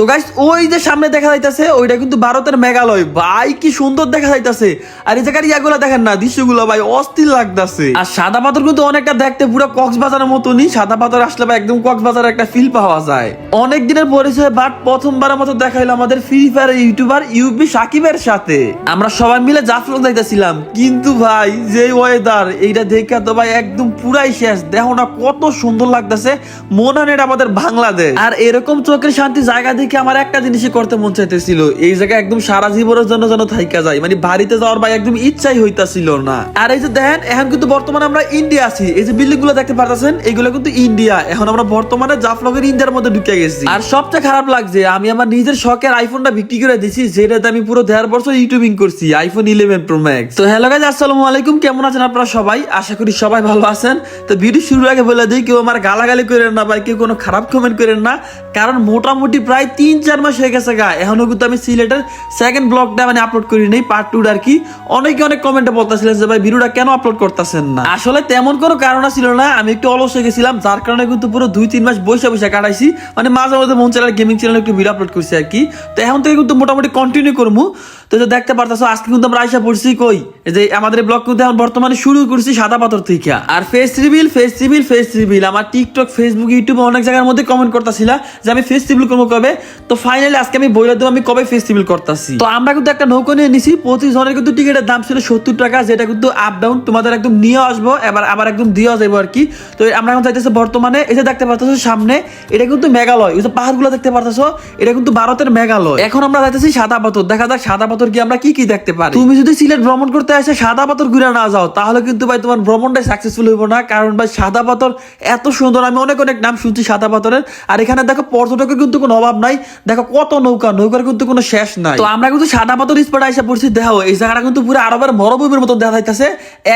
তো গাইস ওই যে সামনে দেখা যাইতাছে ওইটা কিন্তু ভারতের মেঘালয় ভাই, কি সুন্দর দেখা যাইতাছে। আর এই জায়গার ইয়াগুলো দেখেন না, দৃশ্যগুলো ভাই অস্থির লাগতাছে। আর সাদা পাথর কিন্তু অনেকটা দেখতে পুরো কক্সবাজারের মতনই, সাদা পাথর আসলে ভাই একদম কক্সবাজারের একটা ফিল পাওয়া যায়। অনেক দিনের পরিচয়, বাট প্রথমবারের মতো দেখাইলো আমাদের ফ্রি ফায়ার ইউটিউবার ইউপি সাকিবের সাথে। আমরা সবাই মিলে জাফলং যাইতেছিলাম, কিন্তু ভাই যে ওয়েদার এইটা দেখে তো ভাই একদম পুরাই শেষ। দেখো না কত সুন্দর লাগতেছে, মনে হয় এটা আমাদের বাংলাদেশ। আর এরকম চোখের শান্তি জায়গা দেখে আমার একটা জিনিসই করতে মন চাইতেছিল, এই জায়গায় একদম সারা জীবনের জন্য যেন থাইকা যায়, মানে বাড়িতে যাওয়ার ভাই একদম ইচ্ছাই হইতাছিল না। আর এই যে দেখেন এখন কিন্তু বর্তমানে আমরা ইন্ডিয়া আছি, এই যে বিল্ডিং গুলো দেখতে পারতেছেন এগুলো কিন্তু ইন্ডিয়া। এখন আমরা বর্তমানে জাফলংয়ের ইন্ডিয়ার মধ্যে ঢুকে গেছি। আর সবচেয়ে খারাপ লাগছে আমি আমার নিজের শখের আইফোনটা বিক্রি করে দিছি, যেটাতে আমি পুরো 1.5 বছর ইউটিউবিং করছি, আইফোন 11 প্রো ম্যাক্স। তো হ্যালো গাইস, আসসালামু আলাইকুম, কেমন আছেন আপনারা সবাই? আশা করি সবাই ভালো আছেন। তো ভিডিও শুরুর আগে বলে দিই, কেউ আমার গালাগালি করেন না ভাই, কেউ কোনো খারাপ কমেন্ট করেন না, কারণ মোটামুটি প্রায় 3-4 মাস হয়ে গেছে গা, এখনো কিন্তু আমি সিলেটের সেকেন্ড ব্লগটা মানে আপলোড করি নাই, পার্ট 2 আর কি। অনেকে অনেক কমেন্টে বলতেছিলেন যে ভাই ভিডিওটা কেন আপলোড করতেছেন না। আসলে তেমন কোনো কারণ ছিল না, আমি একটু অলস হয়ে গেছিলাম, যার কারণে কিন্তু পুরো 2-3 মাস বসে বসে কাটাইছি, মানে মাঝে মাঝে মন চ্যানেল গেমিং চ্যানেল একটু ভিডিও আপলোড করছি আর কি। তো এখন থেকে কিন্তু মোটামুটি কন্টিনিউ করবো। তো যে দেখতে পারতেছো আজকে কিন্তু আমরা আইসা পড়ছি কই, যে আমাদের ব্লগ কিন্তু এখন বর্তমানে শুরু করছি সাদা পাথর থেকে। আর ফেস রিভিল আমার টিকটক, ফেসবুক, ইউটিউবে অনেক জায়গার মধ্যে কমেন্ট করতেছিলা যে আমি ফেস রিভিল করবো কবে। তো ফাইনালি আজকে আমি বইলা দেবো আমি কবে ফেস রিভিল করতেছি। তো আমরা কিন্তু একটা নৌকো নিয়ে নিছি, প্রতি জনের কিন্তু টিকিটের দাম ছিল 70 টাকা, যেটা কিন্তু আপ ডাউন তোমাদের একদম নিয়ে আসবো, এবার আবার একদম দিয়ে যাবো আর কি। তো আমরা এখন চাইতেছি বর্তমানে এই যে দেখতে পারতেছো সামনে, এটা কিন্তু মেঘালয়, ওই যে পাহাড়গুলো দেখতে পারতেছো এটা কিন্তু ভারতের মেঘালয়। এখন আমরা যাইতেছি সাদা পাথর, দেখা যাক সাদা পাথর কি আমরা কি দেখতে পারি। তুমি যদি সিলেট ভ্রমণ করতে আসে সাদা পাথর ঘুরে না যাও, তাহলে কিন্তু ভাই তোমার ভ্রমণটাই সাকসেসফুল হইব না, কারণ ভাই সাদা পাথর এত সুন্দর, আমি অনেক অনেক নাম শুনছি সাদা পাথরের। আর এখানে দেখো পর্যটকের কিন্তু কোনো অভাব নাই, দেখো কত নৌকার কিন্তু কোনো শেষ নাই। তো আমরা কিন্তু সাদা পাথর স্পটে এসে পড়ছি, দেখো এই জায়গাটা কিন্তু পুরো আরবের মরুভূমির মতো দেখা যাইতেছে,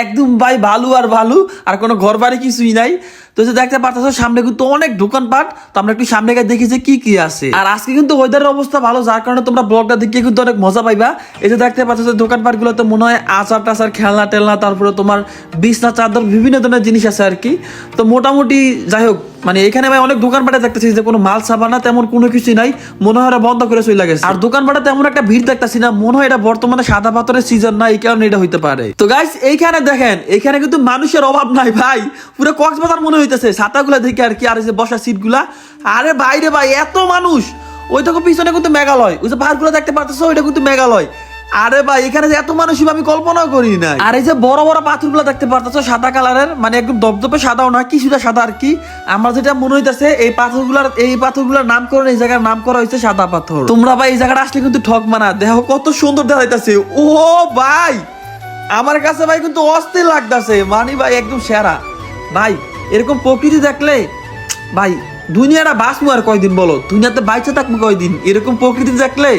একদম ভাই বালু আর বালু, আর কোনো ঘর বাড়ি কিছুই নাই। তো যে দেখতে পারতেছো সামনে কিন্তু অনেক দোকানপাট, তো আমরা একটু সামনে গিয়ে দেখি যে কি কি আছে। আর আজকে কিন্তু ওয়েদারের অবস্থা ভালো, যার কারণে তোমরা ব্লগটা দেখে কিন্তু অনেক মজা পাইবা। এই যে দেখতে পাচ্ছ দোকানপাট গুলো তো মনে হয় আচার টাচার, খেলনা টেলনা, তারপরে তোমার বিছনা চাদর, বিভিন্ন ধরনের জিনিস আছে আর কি। তো মোটামুটি যাই হোক, মানে এখানে ভাই অনেক দোকানপাটে দেখতেছি যে কোনো মাল সাবানা তেমন কোনো কিছু নাই, মনে হয় বন্ধ করে চলে গেছে। আর দোকানপাটে তেমন একটা ভিড় দেখতেছি না, মনে হয় এটা বর্তমানে সাদা পাথরের সিজন না, এই কারণে এটা হইতে পারে। তো গাইস এইখানে দেখেন, এখানে কিন্তু মানুষের অভাব নাই ভাই, পুরো কক্সবাজার মনে হইতেছে ছাতাগুলা দেখে আর কি। আর এই যে বসার সিট গুলা, আরে বাইরে ভাই এত মানুষ। ওই দেখো পিছনে কিন্তু মেঘালয়, ওই যে পাহাড়গুলো দেখতে পারতেছো ওইটা কিন্তু মেঘালয়। আরে ভাই এখানে যে এত মানুষ আমি কল্পনাও করি না। আর এই যে বড় বড় পাথরগুলো দেখতে পারতেছো সাদা কালারের, মানে একদম দপদপে সাদাও না, কিছুটা সাদা আর কি। আমার যেটা মনে হইতেছে এই পাথরগুলোর নামকরণ, এই জায়গার নাম করা হয়েছে সাদা পাথর। তোমরা ভাই এই জায়গাটা আসলে কিন্তু ঠক মানা, দেখো কত সুন্দর দেখা যাইতেছে। ও ভাই আমার কাছে ভাই কিন্তু অস্থির লাগতেছে, মানে ভাই একদম সেরা ভাই। এরকম প্রকৃতি দেখলে ভাই দুনিয়াটা বাঁচবো আর কয়দিন বলো, দুনিয়াতে বাইচে থাকবো কয়দিন। এরকম প্রকৃতি দেখলে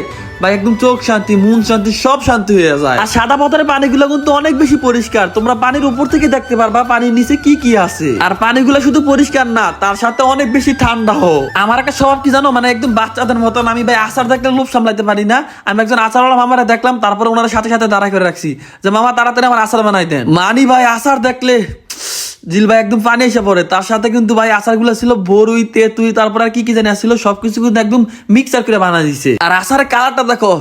ভাই একদম চোখ শান্তি, মন শান্তি, সব শান্তি হয়ে যায়। আর সাদা পাথরের পানিগুলো কিন্তু অনেক বেশি পরিষ্কার, তোমরা পানির উপর থেকে দেখতে পারবা পানির নিচে কি কি আছে। আর পানিগুলো শুধু পরিষ্কার না, তার সাথে অনেক বেশি ঠান্ডা হোক। আমার একটা স্বভাব কি জানো, মানে একদম বাচ্চাদের মতন, আমি ভাই আচার দেখলে লোভ সামলাইতে পারি না। আমি একজন আচারওয়ালা মামারা দেখলাম, তারপরে ওনার সাথে সাথে দাঁড়া করে রাখছি যে মামা তাড়াতাড়ি আমার আচার বানাই দেন। মানি ভাই আচার দেখলে জিল ভাই একদম পানি এসে পড়ে। তার সাথে কিন্তু ভাই আচারগুলো ছিল বরুই, তেঁতুই, তারপর আর কি কি জানি আসছিল, সবকিছু কিন্তু একদম মিক্সার করে বানা দিছে। আর আচারের কালারটা দেখো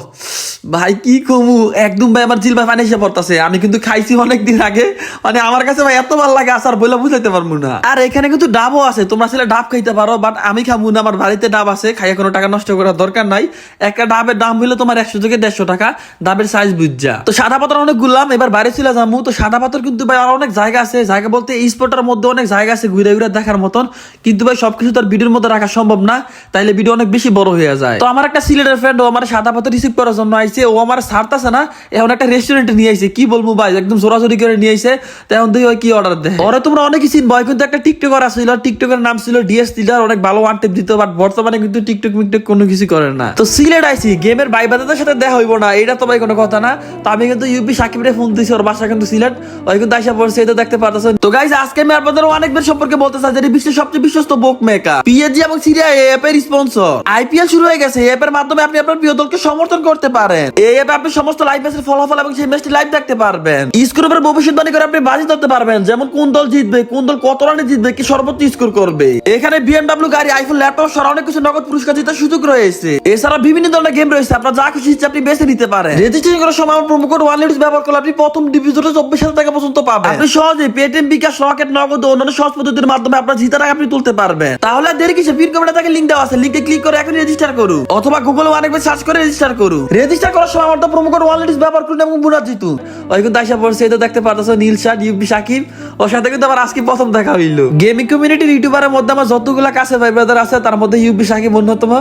ভাই কি কমু, একদম ভাই আমার জিল ভাই পানি এসে পড়তেছে। আমি কিন্তু খাইছি অনেকদিন আগে, মানে আমার কাছে ভাই এত ভালো লাগে আচার বলে বুঝাইতে পারবো না। আর এখানে কিন্তু ডাবও আছে, তোমরা ছেলে ডাব খাইতে পারো, বাট আমি খাবো না, আমার বাড়িতে ডাব আছে, খাইয়া কোনো টাকা নষ্ট করার দরকার নাই। একটা ডাবের দাম হইলো তোমার 100 থেকে 150 টাকা, ডাবের সাইজ বুঝা। তো সাদা পাথর অনেক ঘুরলাম, এবার বাইরে ছিল যাবো। তো সাদা পাথর কিন্তু ভাই আর অনেক জায়গা আছে, জায়গা বলতে এই স্পটের মধ্যে অনেক জায়গা আছে ঘুরে ঘুরে দেখার মতন, কিন্তু ভাই সবকিছু তার ভিডিওর মধ্যে রাখা সম্ভব না, তাইলে ভিডিও অনেক বেশি বড় হয়ে যায়। তো আমার একটা সিলেটের ফ্রেন্ড, ও আমার সাদা পাথর রিসিভ করার জন্য আইছে, ও আমার ছাড়তাছে না, এখন একটা রেস্টুরেন্টে নিয়ে আইছে, কি বলবো ভাই একদম জোরাজোরি করে নিয়ে আইছে। তো এখন দেখি ওই কি অর্ডার দেয়। ওরে তোমরা অনেকই চিনবো, কিন্তু একটা টিকটকার আছিল, টিকটকের নাম ছিল ডিএস লিডার, অনেক ভালো ওয়ান টিপ দিত, বাট বর্তমানে কিন্তু টিকটক মিকটক কোনো কিছু করে না। তো সিলেট আইছি, গেমের ভাই বাদাদের সাথে দেখা হইব না, এটা তো ভাই কোনো কথা না। তো আমি কিন্তু ইউপি সাকিবরে ফোন দিছি, ওর বাসা কিন্তু সিলেট, ওই কিন্তু আইসা পড়ছে, এই তো দেখতে পারতেছেন। তো গাইস যে আজকে আমি আপনাদের অনেক বের সম্পর্কে বলতে চাই, যেটি বিশ্বের সবচেয়ে বিশ্বস্ত বুক মেকার পিএসজি এবং সিরিয়া এই অ্যাপের স্পন্সর। আইপিএল শুরু হয়ে গেছে, এই অ্যাপের মাধ্যমে আপনি আপনার প্রিয় দলকে সমর্থন করতে পারেন। এই অ্যাপে আপনি সমস্ত লাইভ ম্যাচের ফলাফল এবং সেই ম্যাচটি লাইভ দেখতে পারবেন। স্কোর উপর ভবিষ্যৎবাণী করে আপনি বাজি ধরতে পারবেন, যেমন কোন দল জিতবে, কোন দল কত রানে জিতবে, কি সর্বোচ্চ স্কোর করবে। এখানে বিএমডব্লিউ গাড়ি, আইফোন, ল্যাপটপ সহ অনেক কিছু নগদ পুরস্কার জেতার সুযোগ রয়েছে। এছাড়া বিভিন্ন ধরনের গেম রয়েছে, আপনার যা খুশি ইচ্ছে আপনি বেছে নিতে পারেন। রেজিস্ট্রেশন করার সময় আমার প্রোমো কোড ওয়ানলিডস ব্যবহার করলে আপনি প্রথম ডিভিজনে 24,000 টাকা পর্যন্ত পাবেন। আপনি সহজে পেটিএম, বিকাশ, রকেট, নগদ ও অন্যান্য সহজ পদ্ধতির মাধ্যমে আপনার জিতা টাকা আপনি তুলতে পারবেন। তাহলে আর দেরি কিসে, পিন কমেন্টে তাকে লিংক দেওয়া আছে, লিংকে ক্লিক করে এখন রেজিস্টার করুন, অথবা গুগলে অনেকবার সার্চ করে রেজিস্টার করুন। রেজিস্টার করার সময় আমার প্রোমো কোড ওয়ানলিডস ব্যবহার করুন এবং বোনাস জিতুন। ওই কিন্তু আইসা পড়ছে, এই তো দেখতে পারতেছো নীলশাদ, ইউপি সাকিব, ওর সাথে কিন্তু আমার আজকে প্রথম দেখা হইলো। গেমিং কমিউনিটির ইউটিউবারের মধ্যে আমার যতগুলো কাছে ভাই ব্রাদার আছে, তার মধ্যে ইউপি সাকিব অন্যতম।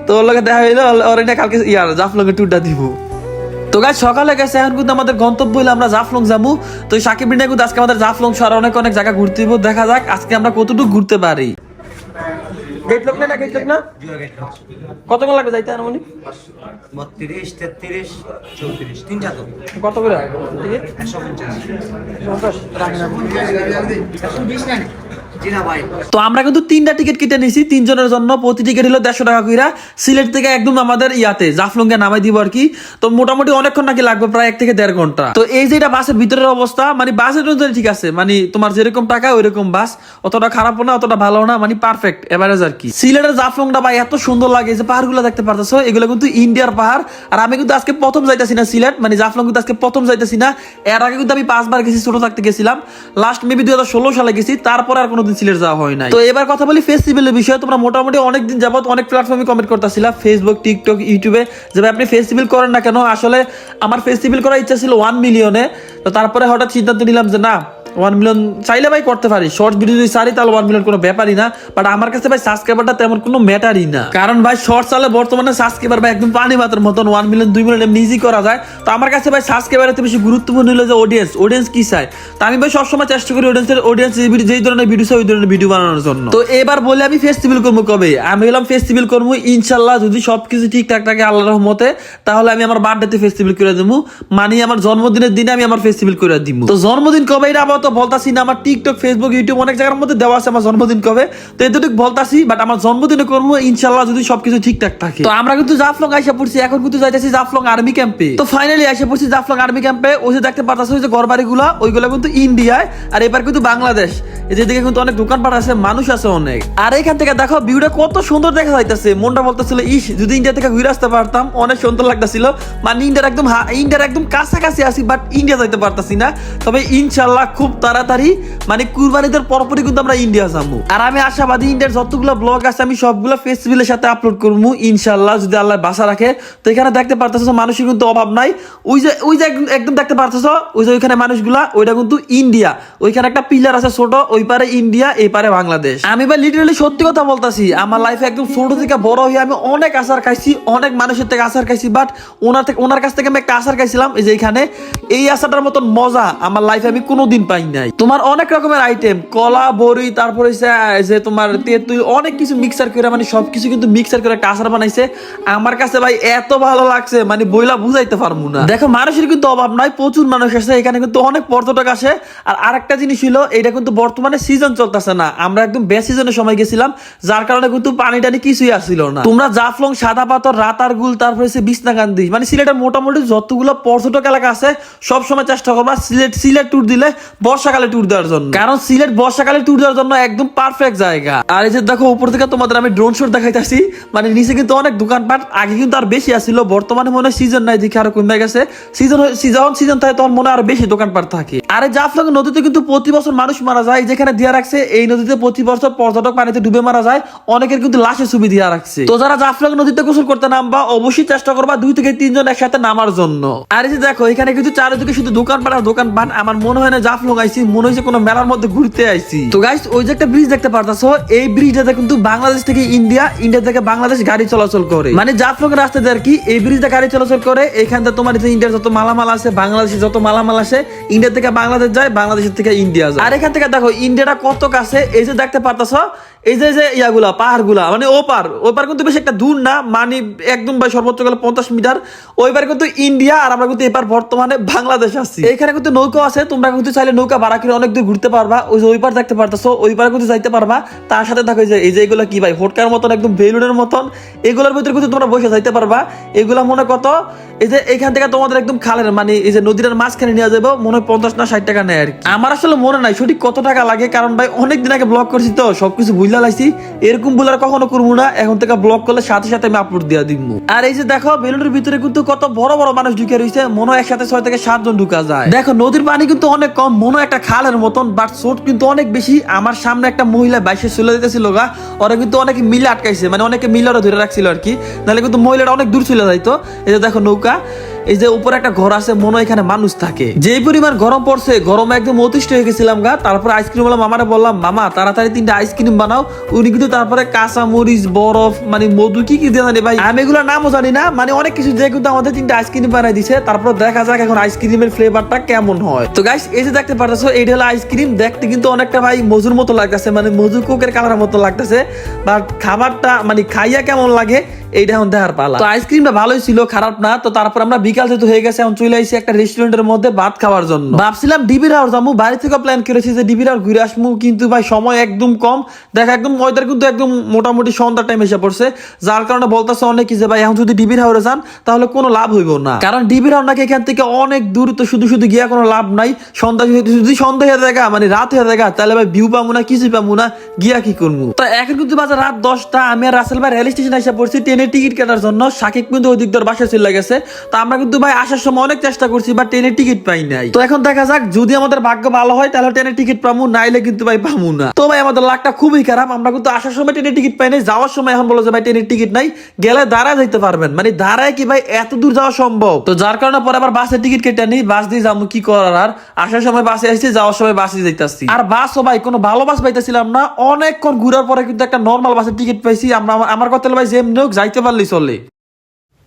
তো ওর লগে দেখা হইলো, ওর এটা কালকে জাফলং এর ট্যুরটা দিব। তো গাইস সকালে গেছে, এখন কিন্তু আমাদের গন্তব্য হইলো আমরা জাফলং যাবো। তো সাকিব বিনা কিন্তু আজকে আমাদের জাফলং শহরে অনেক অনেক জায়গা ঘুরতে দিব। দেখা যাক আজকে আমরা কতটুকু ঘুরতে পারি। গেট লক না, গেট লক না, কতক্ষণ লাগবে যাইতে আনুমানিক? 32, 33, 34, 3 তো কত করে? 150 তো আমরা কিন্তু 3টা টিকিট কেটে নিছি, 3 জনের জন্য। প্রতি টিকিট হলো 150 টাকা কইরা। সিলেট থেকে একদম আমাদের ইয়াতে জাফলং এ নামাই দিব আর কি। তো মোটামুটি অনেকক্ষণ নাকি লাগবে, প্রায় 1 থেকে 1.5 ঘন্টা। তো এই যে এটা বাসের ভিতরের অবস্থা, মানে বাসের জন্য ঠিক আছে, মানে তোমার যেরকম টাকা ওইরকম বাস, অতটা খারাপও না অতটা ভালো না, মানে পারফেক্ট এভারেজ আর কি। সিলেটের জাফলংটা ভাই এত সুন্দর লাগে, যে পাহাড়গুলো দেখতে পারতেছো এগুলো কিন্তু ইন্ডিয়ার পাহাড়। আর আমি কিন্তু আজকে প্রথম যাইতাছি না সিলেট, মানে জাফলং কিন্তু আজকে প্রথম যাইতাছি না। এর আগে কিন্তু আমি 5 বার গেছি, ছোট থাকতে গেছিলাম, লাস্ট মেবি 2016 সালে গেছি, তারপর আর কোনোদিন সিলেট যাওয়া হয় নাই। তো এবার কথা বলি ফেস্টিভ্যালের বিষয়ে। তোমরা মোটামুটি অনেকদিন যাবত অনেক প্ল্যাটফর্মে কমেন্ট করতেছিলা, ফেসবুক, টিকটক, ইউটিউবে, যে ভাই আপনি ফেস্টিভ্যাল করেন না কেন। আসলে আমার ফেস্টিভ্যাল করার ইচ্ছা ছিল 1 মিলিয়নে। তো তারপরে হঠাৎ সিদ্ধান্ত নিলাম যে না, 1 মিলিয়ন চাইলে ভাই করতে পারি, শর্ট ভিডিও যদি চাই তাহলে 1 মিলিয়ন কোনো ব্যাপারই না। বাট আমার কাছে ভাই সাবস্ক্রাইবারটা তেমন কোনো ম্যাটারই না, কারণ ভাই শর্ট চালে বর্তমানে সাবস্ক্রাইবার ভাই একদম পানি মাত্রার মতন। 1 মিলিয়ন 2 মিলিয়ন এমনি ইজি করা যায়। তো আমার কাছে ভাই সাবস্ক্রাইবারের বেশি গুরুত্বপূর্ণ হলো যে অডিয়েন্স কি চায়। তো আমি ভাই সবসময় চেষ্টা করি অডিয়েন্স যেই ধরনের ভিডিও চাই ওই ধরনের ভিডিও বানানোর জন্য। তো এবার বলে আমি ফেস্টিভ্যাল করবো কবে, আমি বললাম ফেস্টিভ্যাল করবো ইনশাল্লাহ, যদি সবকিছু ঠিকঠাক থাকে আল্লাহর রহমতে, তাহলে আমি আমার বার্থডেতে ফেস্টিভ্যাল করে দেবো, মানে আমার জন্মদিনের দিনে আমি আমার ফেস্টিভ্যাল করে দিব। তো জন্মদিন কবে এটা আবার তো বলতাছি না, আমার টিকটক, ফেসবুক, ইউটিউব অনেক জায়গার মধ্যে দেওয়া আছে আমার জন্মদিন কবে। তো এতটুকু বলতাছি, বাট আমার জন্মদিনে করবো ইনশাল্লাহ যদি সবকিছু ঠিকঠাক থাকে। তো আমরা কিন্তু জাফলং আইসা পড়ছি, এখন কিন্তু যাইতেছি জাফলং আর্মি ক্যাম্পে। তো ফাইনালি আইসা পড়ছি জাফলং আর্মি ক্যাম্পে। ওই যে দেখতে পারতাছো ওই যে ঘরবাড়িগুলা, ওইগুলা কিন্তু ইন্ডিয়ায়, আর এবার কিন্তু বাংলাদেশ। এই যেদিকে কিন্তু অনেক দোকানপাট আছে, মানুষ আছে অনেক। আর এখান থেকে দেখো ভিউটা কত সুন্দর দেখা যাইতেছে। মনটা বলতেছিল ইস যদি ইন্ডিয়া থেকে ঘুরে আসতে পারতাম, অনেক সুন্দর লাগতেছিল। মানে ইন্ডিয়ার একদম কাছাকাছি আছি, বাট ইন্ডিয়া যাইতে পারতাছি না। তবে ইনশাল্লাহ খুব তাড়াতাড়ি, মানে কুরবানিদের পরপরই কিন্তু আমরা ইন্ডিয়া যাবো। আর আমি আশাবাদী ইন্ডিয়ার যতগুলো ব্লগ আছে আমি সবগুলো ফেস্টিভ্যালের সাথে আপলোড করবো ইনশাল্লাহ, যদি আল্লাহ বাসা রাখে। তো এখানে দেখতে পারতেছো মানুষের কিন্তু অভাব নাই। ওই যে একদম দেখতে পারতেছো ওই যে ওইখানে মানুষগুলা, ওইটা কিন্তু ইন্ডিয়া। ওইখানে একটা পিলার আছে ছোট, ওই পারে ইন্ডিয়া, এই পারে বাংলাদেশ। আমি ভাই লিটারালি সত্যি কথা বলতাছি, আমার লাইফে একদম ছোট থেকে বড় হয়ে আমি অনেক আচার খাইছি, অনেক মানুষের থেকে আচার খাইছি, বাট ওনার কাছ থেকে আমি একটা আচার খাইছিলাম, এই যে এখানে, এই আচারটার মতন মজা আমার লাইফে আমি কোনোদিন পাই নাই। তোমার অনেক রকমের আইটেম, কলা, বড়ি, তারপরে যে তোমার তেঁতুল, অনেক কিছু মিক্সার করে, মানে সবকিছু কিন্তু মিক্সার করে একটা আচার বানাইছে। আমার কাছে ভাই এত ভালো লাগছে, মানে বইলা বুঝাইতে পারবো না। দেখো মানুষের কিন্তু অভাব নাই, প্রচুর মানুষ আসে এখানে, কিন্তু অনেক পর্যটক আসে। আর আরেকটা জিনিস হলো, এটা কিন্তু বর্তমানে সিজন চলতেছে না, আমরা একদম বেশ সিজনের সময় গেছিলাম, যার কারণে কিন্তু পানি টানি কিছুই আসছিল না। তোমরা জাফলং, সাদা পাথর, রাতারগুল, তারপরে বিছনাকান্দি, মানে সিলেটের মোটামুটি যতগুলো পর্যটক এলাকা আছে সব সময় চেষ্টা করবা সিলেট ট্যুর দিলে বর্ষাকালে ট্যুর দেওয়ার জন্য, কারণ সিলেট বর্ষাকালে ট্যুর দেওয়ার জন্য একদম পারফেক্ট জায়গা। আর এই যে দেখো উপর থেকে তোমাদের আমি ড্রোন শট দেখাইতেছি, মানে নিচে কিন্তু অনেক দোকানপাট, আগে কিন্তু আর বেশি আসছিল, বর্তমানে মনে হয় সিজন নাই দেখে আরো কমে গেছে। যখন সিজন থাকে তখন মনে আরো বেশি দোকানপাট থাকে। আর এই জাফলং নদীতে কিন্তু প্রতি বছর মানুষ মারা যায়, যেখানে দিয়া রাখছে এই নদীতে প্রতি বছর পর্যটক পানিতে ডুবে মারা যায়, অনেকের কিন্তু লাশের ছবি দিয়া রাখছে। তো যারা জাফলং নদীতে গোসল করতে নামবা অবশ্যই চেষ্টা করবা 2 থেকে 3 জন একসাথে নামার জন্য। আর এই যে দেখো এখানে কিন্তু চারিদিকে শুধু দোকানপাট আর দোকানপাট, আমার মনে হয় না জাফলং আইছি, মনে হয়েছে কোনো মেলার মধ্যে ঘুরতে আইছি। তো গাইস ওই যে একটা ব্রিজ দেখতে পারতাছো, এই ব্রিজটাতে কিন্তু বাংলাদেশ থেকে ইন্ডিয়া থেকে বাংলাদেশ গাড়ি চলাচল করে, মানে জাফলং এর রাস্তাতে আর কি এই ব্রিজটা গাড়ি চলাচল করে। এখানটা তোমার ইন্ডিয়ার যত মালামাল আছে, বাংলাদেশের যত মালামাল আসে, ইন্ডিয়া থেকে বাংলাদেশ যায়, বাংলাদেশের থেকে ইন্ডিয়া যায়। আর এখান থেকে দেখো ইন্ডিয়াটা কত কাছে, এই যে দেখতে পারতাছো এই যে ইয়াগুলা পাহাড়গুলা মানে ওপার কিন্তু বেশি একটা দূর না, মানে একদম ভাই সর্বোচ্চ গেলে 50 মিটার। ওইবার কিন্তু ইন্ডিয়া আর আমরা কিন্তু এবার বর্তমানে বাংলাদেশ আছি। এখানে কিন্তু নৌকা আছে, তোমরা কিন্তু চাইলে নৌকা ভাড়া করে অনেক দূর ঘুরতে পারবা। ওই যে ওইপার দেখতে পারতেছো, ওইপার কিন্তু যাইতে পারবা। তার সাথে দেখো এই যে এগুলা কি ভাই হোটকার মতন একদম বেলুনের মতন, এগুলোর ভিতরে কিন্তু তোমরা বসে যাইতে পারবা। এগুলা মনে কত এই যে এখান থেকে তোমাদের একদম খালের মানে এই যে নদীর মাঝখানে নিয়ে যাবো, মনে হয় 50 না 60 টাকা নেয় আর কি। আমার আসলে মনে নাই সঠিক কত টাকা লাগে, কারণ ভাই অনেকদিন আগে ব্লগ করছি তো সবকিছু ভুলে লাইছি। এরকম বলে আর কখনো করবো না, এখন থেকে ব্লগ করলে সাথে সাথে আমি আপলোড দিয়ে দিব। আর এই যে দেখো বেলুনের ভিতরে কিন্তু কত বড় বড় মানুষ ঢুকে রয়েছে, মনে হয় একসাথে 6 থেকে 7 জন ঢুকা যায়। দেখো নদীর পানি কিন্তু অনেক কম, মনে হয় একটা খালের মতন, বাট স্রোত কিন্তু অনেক বেশি। আমার সামনে একটা মহিলা বাইশে চলে যেতেছিল গা, ওরা কিন্তু অনেকে মিলে আটকাইছে, মানে অনেকে মিলে ওরা ধরে রাখছিল আর কি, নাহলে কিন্তু মহিলাটা অনেক দূর চলে যাইতো। এই যে দেখো নৌকা, এই যে উপরে একটা ঘর আছে, মনে হয় এখানে মানুষ থাকে। যেই পরিমাণ গরম পড়ছে, গরমে একদম অতিষ্ঠ হয়ে গেছিলাম গা। তারপরে আইসক্রিম বললাম মামারে, বললাম মামা তাড়াতাড়ি 3টা আইসক্রিম বানাও। উনি কিন্তু তারপরে কাঁচা মরিচ, বরফ, মানে মধু কি দিয়ে জানি ভাই, আমি এগুলোর নামও জানি না, মানে অনেক কিছু দিয়ে কিন্তু আমাদের 3টা আইসক্রিম বানাই দিছে। তারপর দেখা যাক এখন আইসক্রিমের ফ্লেভারটা কেমন হয়। তো গাইস এই যে দেখতে পারতেছো এইটা হলো আইসক্রিম, দেখতে কিন্তু অনেকটা ভাই মজুর মতো লাগতেছে, মানে মজু কোকের কালারের মতো লাগতেছে। বাট খাবারটা মানে খাইয়া কেমন লাগে এইটা এখন দেখার পালা। তো আইসক্রিমটা ভালোই ছিল, খারাপ না। তো তারপর আমরা বিকাল যেহেতু হয়ে গেছে, এখন চলে আসছি একটা রেস্টুরেন্টের মধ্যে ভাত খাওয়ার জন্য। ভাবছিলাম ডিবির হাওর যাবো, বাড়ি থেকে প্ল্যান করেছি যে ডিবির হাওর ঘুরে আসবো, কিন্তু ভাই সময় একদম কম। দেখা একদম ওয়েদার কিন্তু একদম মোটামুটি সন্ধ্যার টাইম এসে পড়ছে, যার কারণে বলতেছে অনেকে যে ভাই এখন যদি ডিবির হাওরে যান তাহলে কোনো লাভ হইব না, কারণ ডিবির হাওর নাকি এখান থেকে অনেক দূর। তো শুধু শুধু গিয়া কোনো লাভ নাই, যদি সন্ধ্যা হয়ে দেখা মানে রাত হয়ে দেখা, তাহলে ভাই ভিউ পাবো না, কিছু পাবো না, গিয়া কি করবো। তো এখন কিন্তু বাজে রাত 10টা, আমি আর রাসেল ভাই রেল স্টেশন এসে পড়ছি ট্রেনের টিকিট কাটার জন্য। সাকিব কিন্তু ওই দিক দিয়ে বাসায় চলে গেছে। তো আমরা কিন্তু ভাই আসার সময় অনেক চেষ্টা করছি, বাট ট্রেনের টিকিট পাই নাই। তো এখন দেখা যাক, যদি আমাদের ভাগ্য ভালো হয় তাহলে ট্রেনের টিকিট পাবো, নাইলে কিন্তু ভাই পাবো না। তো ভাই আমাদের লাকটা খুবই খারাপ, আমরা কিন্তু আসার সময় ট্রেনের টিকিট পাই নাই, যাওয়ার সময় এখন বলো যে ভাই ট্রেনের টিকিট নাই, গেলে দাঁড়ায় যাইতে পারবেন, মানে দাঁড়ায় কি ভাই এত দূর যাওয়া সম্ভব? তো যার কারণে পরে আবার বাসের টিকিট কেটে নিই, বাস দিয়ে যাবো, কি করার। আর আসার সময় বাসে আসছি, যাওয়ার সময় বাসে যাইতেছি। আর বাসও ভাই কোনো ভালো বাস পাইতেছিলাম না, অনেকক্ষণ ঘুরার পরে কিন্তু একটা নর্মাল বাসের টিকিট পাইছি। আমার কথা ভাই যেমনি হোক যাইতে পারলেই চলে।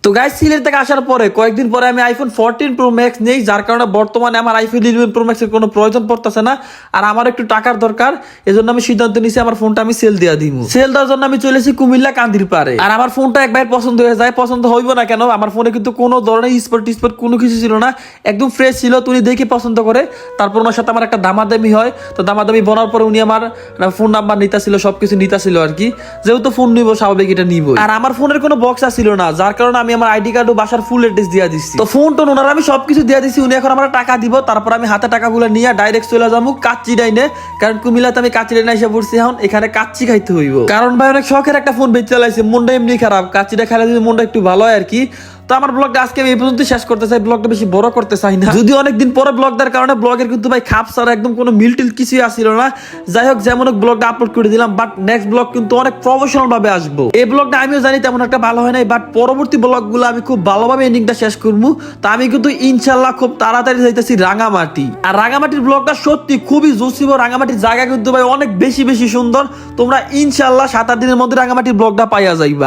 তো গাইস সিলেট থেকে আসার পরে কয়েকদিন পরে আমি আইফোন 14 প্রো ম্যাক্স নেই, যার কারণে বর্তমানে আমার আইফোন 11 প্রো ম্যাক্সের কোনো প্রয়োজন পড়তেছে না। আর আমার একটু টাকার দরকার, এজন্য আমি সিদ্ধান্ত নিয়েছি আমার ফোনটা আমি সেল দিয়ে দিব। সেল দেওয়ার জন্য আমি চলেছি কুমিল্লা কান্দির পারে। আর আমার ফোনটা একবার পছন্দ হয়ে যায়, পছন্দ হইব না কেন, আমার ফোনে কিন্তু কোনো ধরনের স্পট কোনো কিছু ছিল না, একদম ফ্রেশ ছিল। তো উনি দেখে পছন্দ করে, তারপর ওনার সাথে আমার একটা দামাদামি হয়। তো দামাদামি বলার পরে উনি আমার ফোন নাম্বার নিতেছিল, সবকিছু নিতেছিল আর কি, যেহেতু ফোন নিব স্বাভাবিক এটা নিব। আর আমার ফোনের কোনো বক্স ছিল না, যার কারণে আমি আমার আইডি কার্ড ও বাসার ফুল অ্যাড্রেস দিয়ে দিচ্ছি। তো ফোন টোন ওনারা আমি সবকিছু দিয়ে দিচ্ছি, উনি এখন আমার টাকা দিব। তারপর আমি হাতে টাকাগুলো নিয়ে ডাইরেক্ট চলে যাবো কাচ্চি ডাইনে, কারণ কুমিল্লাতে আমি কাচ্চি ডাইনে এসে পড়ছি, এখন এখানে কাচ্চি খাইতে হইব। কারণ ভাই অনেক শখের একটা ফোন বেঁচে চালাইছে, মনটা এমনি খারাপ, কাচ্চিটা খেলে যদি মনটা একটু ভালো হয় আর কি। তো আমার ব্লগটা আজকে আমি এই পর্যন্ত শেষ করতে চাই, ব্লগটা বেশি বড় করতে চাই না, যদি অনেকদিন পরে ব্লগ দেওয়ার কারণে ব্লগের কিন্তু ভাই খাপ ছাড়া একদম কোনো মিলটিল কিছুই আসছিল না। যাই হোক যেমন ব্লগটা আপলোড করে দিলাম, বাট নেক্সট ব্লগ কিন্তু অনেক প্রফেশনাল ভাবে আসবো। এই ব্লগটা আমিও জানি তেমন একটা ভালো হয় নাই, বাট পরবর্তী ব্লগগুলো আমি খুব ভালোভাবে এন্ডিংটা শেষ করবো। তো আমি কিন্তু ইনশাল্লাহ খুব তাড়াতাড়ি যাইতেছি রাঙামাটি। আর রাঙামাটির ব্লগটা সত্যি খুবই জোসিব, রাঙামাটির জায়গা কিন্তু ভাই অনেক বেশি বেশি সুন্দর। তোমরা ইনশাল্লাহ 7-8 দিনের মধ্যে রাঙামাটির ব্লগটা পাইয়া যাইবা।